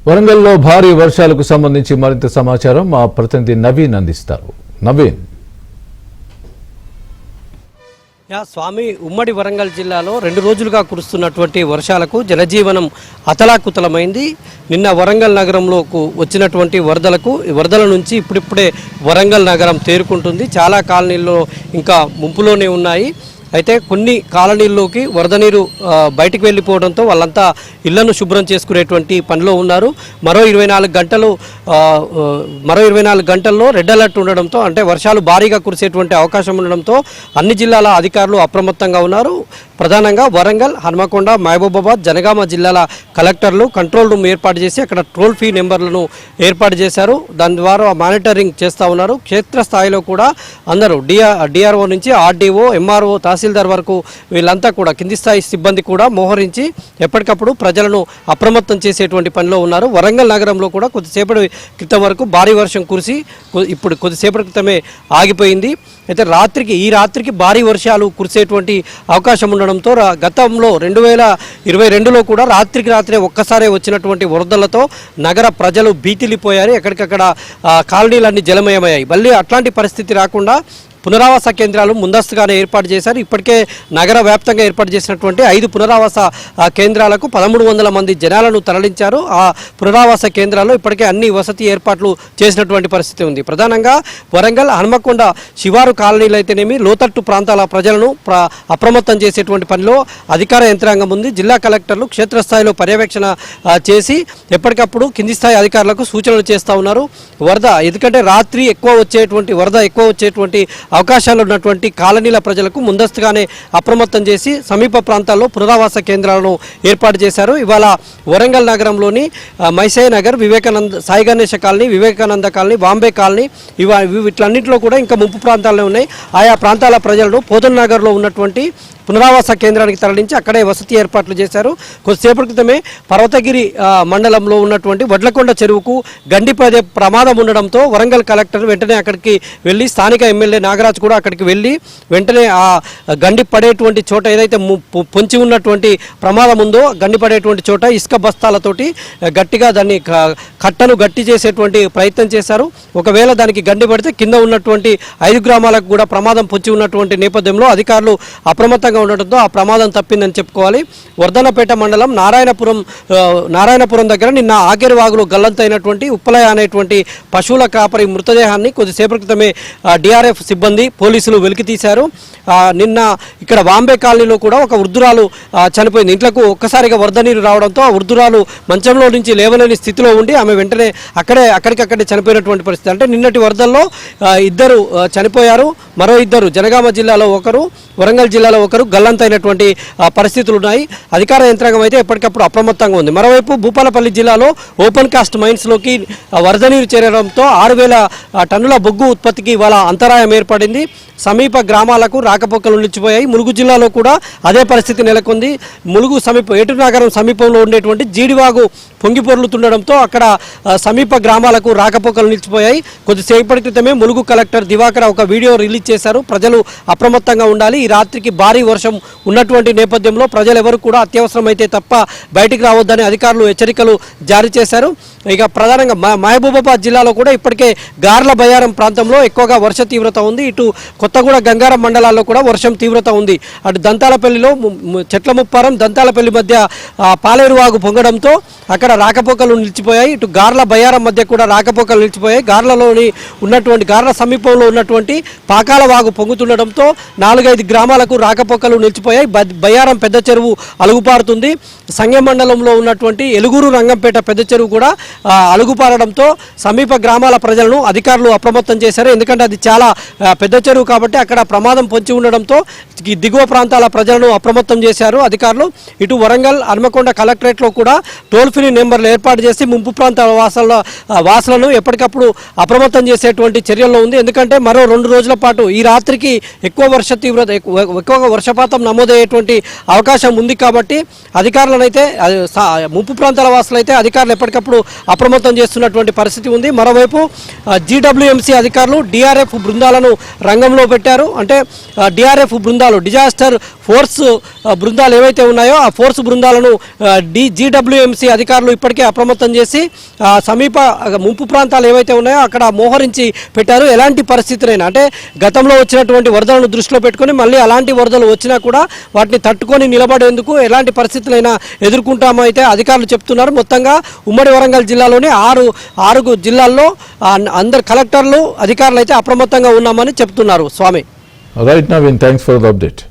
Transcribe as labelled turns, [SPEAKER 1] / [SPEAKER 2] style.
[SPEAKER 1] వరంగల్లో భారీ వర్షాలకు సంబంధించి మరింత సమాచారం మా ప్రతినిధి నవీన్ అందిస్తారు. నవీన్.
[SPEAKER 2] స్వామి, ఉమ్మడి వరంగల్ జిల్లాలో 2 రోజులుగా కురుస్తున్నటువంటి వర్షాలకు జనజీవనం అతలాకుతలమైంది. నిన్న వరంగల్ నగరంలోకి వచ్చినటువంటి వరదల నుంచి ఇప్పుడిప్పుడే వరంగల్ నగరం తేరుకుంటుంది. చాలా కాలనీల్లో ఇంకా ముంపులోనే ఉన్నాయి. అయితే కొన్ని కాలనీల్లోకి వరద నీరు బయటికి వెళ్ళిపోవడంతో వాళ్ళంతా ఇళ్లను శుభ్రం చేసుకునేటువంటి పనిలో ఉన్నారు. మరో 24 గంటల్లో రెడ్ అలర్ట్ ఉండడంతో, అంటే వర్షాలు భారీగా కురిసేటువంటి అవకాశం ఉండడంతో అన్ని జిల్లాల అధికారులు అప్రమత్తంగా ఉన్నారు. ప్రధానంగా వరంగల్, హన్మకొండ, మహబూబాబాద్, జనగామ జిల్లాల కలెక్టర్లు కంట్రోల్ రూమ్ ఏర్పాటు చేసి అక్కడ టోల్ ఫ్రీ నెంబర్లను ఏర్పాటు చేశారు. దాని ద్వారా మానిటరింగ్ చేస్తూ ఉన్నారు. క్షేత్రస్థాయిలో కూడా అందరూ డిఆర్ఓ నుంచి ఆర్డీఓ, ఎంఆర్ఓ, తహసీల్దార్ వరకు వీళ్ళంతా కూడా కింది స్థాయి సిబ్బంది కూడా మోహరించి ఎప్పటికప్పుడు ప్రజలను అప్రమత్తం చేసేటువంటి పనిలో ఉన్నారు. వరంగల్ నగరంలో కూడా కొద్దిసేపటి క్రితం వరకు భారీ వర్షం కురిసి ఇప్పుడు కొద్దిసేపటి క్రితమే ఆగిపోయింది. అయితే ఈ రాత్రికి భారీ వర్షాలు కురిసేటువంటి అవకాశం ఉండడంతో గతంలో 2022లో కూడా రాత్రే ఒక్కసారే వచ్చినటువంటి వరదలతో నగర ప్రజలు భీతిల్లిపోయారు. ఎక్కడికక్కడ కాలనీలన్నీ జలమయమయ్యాయి. మళ్ళీ అట్లాంటి పరిస్థితి రాకుండా పునరావాస కేంద్రాలు ముందస్తుగానే ఏర్పాటు చేశారు. ఇప్పటికే నగర వ్యాప్తంగా ఏర్పాటు చేసినటువంటి 5 పునరావాస కేంద్రాలకు 1300 మంది జనాలను తరలించారు. ఆ పునరావాస కేంద్రాల్లో ఇప్పటికే అన్ని వసతి ఏర్పాట్లు చేసినటువంటి పరిస్థితి ఉంది. ప్రధానంగా వరంగల్, హన్మకొండ శివారు కాలనీలు అయితేనేమి లోతట్టు ప్రాంతాల ప్రజలను అప్రమత్తం చేసేటువంటి పనిలో అధికార యంత్రాంగం ఉంది. జిల్లా కలెక్టర్లు క్షేత్రస్థాయిలో పర్యవేక్షణ చేసి ఎప్పటికప్పుడు కింది స్థాయి అధికారులకు సూచనలు చేస్తూ ఉన్నారు. ఎందుకంటే రాత్రి వరద ఎక్కువ వచ్చేటువంటి అవకాశాలు ఉన్నటువంటి కాలనీల ప్రజలకు ముందస్తుగానే అప్రమత్తం చేసి సమీప ప్రాంతాల్లో పునరావాస కేంద్రాలను ఏర్పాటు చేశారు. ఇవాళ వరంగల్ నగరంలోని Maisaiah Nagar, Sai Ganesha colony, Vivekananda colony, Bombay colony వీటిలన్నింటిలో కూడా ఇంకా ముంపు ప్రాంతాల్లో ఉన్నాయి. ఆయా ప్రాంతాల ప్రజలను పోతన్ నగర్లో ఉన్నటువంటి పునరావాస కేంద్రానికి తరలించి అక్కడే వసతి ఏర్పాట్లు చేశారు. కొద్దిసేపటి క్రితమే పర్వతగిరి మండలంలో ఉన్నటువంటి వడ్లకొండ చెరువుకు గండి పడే ప్రమాదం ఉండడంతో వరంగల్ కలెక్టర్ వెంటనే అక్కడికి వెళ్ళి, స్థానిక ఎమ్మెల్యే నాగరాజ్ కూడా అక్కడికి వెళ్ళి వెంటనే ఆ గండి పడేటువంటి చోట ఏదైతే పొంచి ఉన్నటువంటి ప్రమాదం ఉందో గండి పడేటువంటి చోట ఇసుక బస్తాలతోటి గట్టిగా దాన్ని కట్టను గట్టి చేసేటువంటి ప్రయత్నం చేశారు. ఒకవేళ దానికి గండి పడితే కింద ఉన్నటువంటి 5 గ్రామాలకు కూడా ప్రమాదం పొంచి ఉన్నటువంటి నేపథ్యంలో అధికారులు అప్రమత్తంగా ఉండడంతో ఆ ప్రమాదం తప్పిందని చెప్పుకోవాలి. వర్ధనపేట మండలం నారాయణపురం దగ్గర నిన్న ఆకేరువాగులో గల్లంతైనటువంటి ఉప్పలయ అనేటువంటి పశువుల కాపరి మృతదేహాన్ని కొద్దిసేపటి క్రితమే డిఆర్ఎఫ్ సిబ్బంది, పోలీసులు వెలికి తీశారు. నిన్న ఇక్కడ బాంబే కాలనీలో కూడా ఒక వృద్ధురాలు చనిపోయింది. ఇంట్లోకి ఒక్కసారిగా వరద నీరు రావడంతో ఆ వృద్ధురాలు మంచంలో నుంచి లేవలేని స్థితిలో ఉండి ఆమె వెంటనే అక్కడికక్కడే చనిపోయినటువంటి పరిస్థితి. అంటే నిన్నటి వరదల్లో 2 చనిపోయారు. మరో 2 జనగామ జిల్లాలో ఒకరు, వరంగల్ జిల్లాలో ఒకరు గల్లంతైనటువంటి పరిస్థితులు ఉన్నాయి. అధికార యంత్రాంగం అయితే ఎప్పటికప్పుడు అప్రమత్తంగా ఉంది. మరోవైపు భూపాలపల్లి జిల్లాలో ఓపెన్ కాస్ట్ మైన్స్లోకి వరద నీరు చేరడంతో 6000 టన్నుల బొగ్గు ఉత్పత్తికి ఇవాళ అంతరాయం ఏర్పడింది. సమీప గ్రామాలకు రాకపోకలు నిలిచిపోయాయి. ములుగు జిల్లాలో కూడా అదే పరిస్థితి నెలకొంది. ములుగు ఏటునగరం సమీపంలో ఉండేటువంటి జీడివాగు పొంగిపొర్లుతుండడంతో అక్కడ సమీప గ్రామాలకు రాకపోకలు నిలిచిపోయాయి. కొద్దిసేపటి క్రితమే ములుగు కలెక్టర్ దివాకర్ ఒక వీడియో రిలీజ్ చేశారు. ప్రజలు అప్రమత్తంగా ఉండాలి. ఈ రాత్రికి భారీ వర్షం ఉన్నటువంటి నేపథ్యంలో ప్రజలు ఎవరు కూడా అత్యవసరమైతే తప్ప బయటికి రావద్దని అధికారులు హెచ్చరికలు జారీ చేశారు. ఇక ప్రధానంగా మహబూబాబాద్ జిల్లాలో కూడా ఇప్పటికే గార్ల బయ్యారం ప్రాంతంలో ఎక్కువగా వర్ష తీవ్రత ఉంది. ఇటు కొత్తగూడ, గంగారం మండలాల్లో కూడా వర్షం తీవ్రత ఉంది. అటు దంతాలపల్లిలో చెట్లముప్పారం, దంతాలపల్లి మధ్య పాలేరువాగు పొంగడంతో అక్కడ రాకపోకలు నిలిచిపోయాయి. ఇటు గార్ల బయ్యారం మధ్య కూడా రాకపోకలు నిలిచిపోయాయి. గార్ల సమీపంలో ఉన్నటువంటి పాకాల వాగు పొంగుతుండడంతో 4-5 గ్రామాలకు రాకపోకలు నిలిచిపోయాయి. బయ్యారం పెద్ద చెరువు అలుగుపారుతుంది. సంగె మండలంలో ఉన్నటువంటి ఎలుగురు, రంగంపేట పెద్ద చెరువు కూడా అలుగుపారడంతో సమీప గ్రామాల ప్రజలను అధికారులు అప్రమత్తం చేశారు. ఎందుకంటే అది చాలా పెద్ద చెరువు కాబట్టి అక్కడ ప్రమాదం పొంచి ఉండడంతో దిగువ ప్రాంతాల ప్రజలను అప్రమత్తం చేశారు అధికారులు. ఇటు వరంగల్, హన్మకొండ కలెక్టరేట్లో కూడా టోల్ ఫ్రీ నెంబర్లు ఏర్పాటు చేసి ముంపు ప్రాంతాల వాసులను ఎప్పటికప్పుడు అప్రమత్తం చేసేటువంటి చర్యల్లో ఉంది. ఎందుకంటే మరో 2 రోజుల పాటు ఈ రాత్రికి ఎక్కువగా వర్షపాతం నమోదయ్యేటువంటి అవకాశం ఉంది కాబట్టి అధికారులనైతే ముంపు ప్రాంతాల వాసులైతే అధికారులు ఎప్పటికప్పుడు అప్రమత్తం చేస్తున్నటువంటి పరిస్థితి ఉంది. మరోవైపు జీడబ్ల్యూఎంసీ అధికారులు డిఆర్ఎఫ్ బృందాలను రంగంలో పెట్టారు. అంటే డిఆర్ఎఫ్ బృందాలు, డిజాస్టర్ ఫోర్స్ బృందాలు ఏవైతే ఉన్నాయో ఆ ఫోర్స్ బృందాలను జీడబ్ల్యూఎంసీ అధికారులు ఇప్పటికే అప్రమత్తం చేసి సమీప ముంపు ప్రాంతాలు ఏవైతే ఉన్నాయో అక్కడ మోహరించి పెట్టారు. ఎలాంటి పరిస్థితులైనా అంటే గతంలో వచ్చినటువంటి వరదలను దృష్టిలో పెట్టుకొని మళ్ళీ అలాంటి వరదలు వచ్చినా కూడా వాటిని తట్టుకొని నిలబడేందుకు ఎలాంటి పరిస్థితులైనా ఎదుర్కొంటామో అయితే అధికారులు చెప్తున్నారు. మొత్తంగా ఉమ్మడి వరంగల్ జిల్లాలోని ఆరు జిల్లాల్లో అందరు కలెక్టర్లు అధికారులు అయితే అప్రమత్తంగా ఉన్నామని చెప్తున్నారు. Swamy
[SPEAKER 1] right Naveen, thanks for the update.